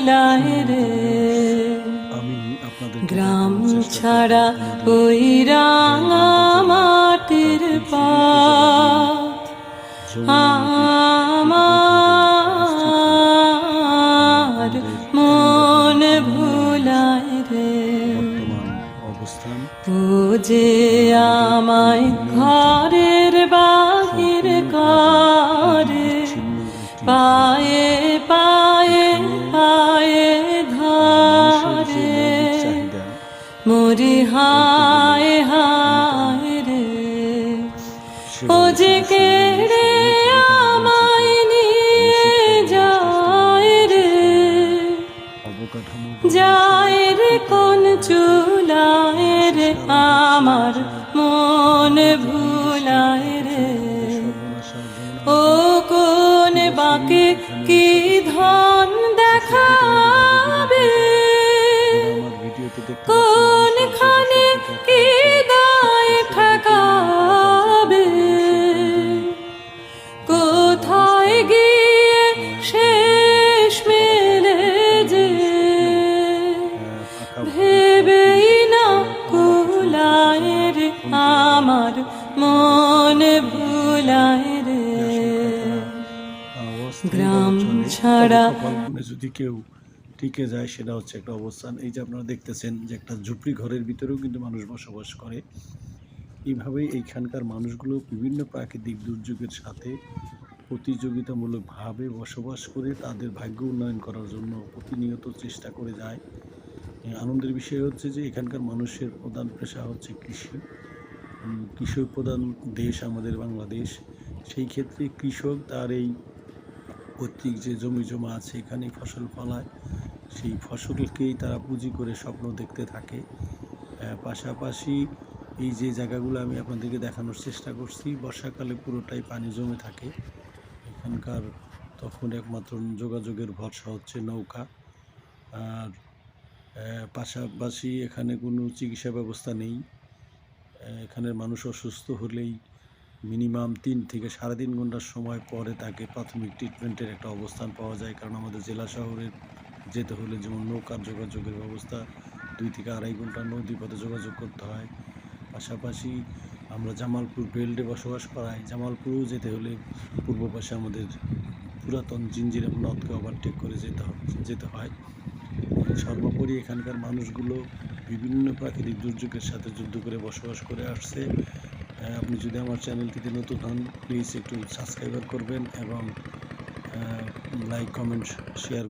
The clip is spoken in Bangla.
ভুলায় রে গ্রাম ছাড়া ওই রাঙা মাটির পথ আমার মন ভুলায় রে ও যে আমায় ঘরের বাহির করে পায়ে পায়ে পায়ে ধরে মরি হায় হায় রে ও যে কেড়ে আমায় নিয়ে যায় রে যায় রে কোন চুলায় রে আমার মন ভুলায় রে ও কোন বাকে কি ধন দেখাবে কোনখানে কি দায় ঠকাবে কোথায় গিয়ে শেষ মেলে যে ভেবেই না কুলায় রে আমার মন ভুলায় রে গ্রাম ছাড়া যদি কেউ টিকে যায় সেটা হচ্ছে একটা অবস্থান। এই যে আপনারা দেখতেছেন যে একটা ঝুপড়ি ঘরের ভিতরেও কিন্তু মানুষ বসবাস করে। এইভাবেই এইখানকার মানুষগুলো বিভিন্ন প্রাকৃতিক দুর্যোগের সাথে প্রতিযোগিতামূলকভাবে বসবাস করে তাদের ভাগ্য উন্নয়ন করার জন্য প্রতিনিয়ত চেষ্টা করে যায়। আনন্দের বিষয় হচ্ছে যে এখানকার মানুষের প্রধান পেশা হচ্ছে কৃষি। কৃষক প্রধান দেশ আমাদের বাংলাদেশ। সেই ক্ষেত্রে কৃষক তার এই পৈতৃক যে জমি জমা আছে এখানে ফসল ফলায়, সেই ফসলকেই তারা পুঁজি করে স্বপ্ন দেখতে থাকে। পাশাপাশি এই যে জায়গাগুলো আমি আপনাদেরকে দেখানোর চেষ্টা করছি, বর্ষাকালে পুরোটাই পানি জমে থাকে। এখানকার তখন একমাত্র যোগাযোগের ভরসা হচ্ছে নৌকা। আর পাশাপাশি এখানে কোনো চিকিৎসা ব্যবস্থা নেই। এখানের মানুষ অসুস্থ হলেই মিনিমাম 3 থেকে 3.5 ঘন্টার সময় পরে তাকে প্রাথমিক ট্রিটমেন্টের একটা অবস্থান পাওয়া যায়। কারণ আমাদের জেলা শহরে যেতে হলে যেমন নৌকার যোগাযোগের ব্যবস্থা 2 থেকে 2.5 ঘন্টা নদীপথে যোগাযোগ করতে হয়। পাশাপাশি আমরা জামালপুর বেল্টে বসবাস করাই, জামালপুরেও যেতে হলে পূর্ব পাশে আমাদের পুরাতন জিঞ্জিরা নদকে ওভারটেক করে যেতে হয়। সর্বোপরি এখানকার মানুষগুলো বিভিন্ন প্রাকৃতিক দুর্যোগের সাথে যুদ্ধ করে বসবাস করে আসছে। আপনি যদি আমার চ্যানেলটিতে নতুন হন প্লিজ একটু সাবস্ক্রাইব করবেন এবং লাইক কমেন্ট শেয়ার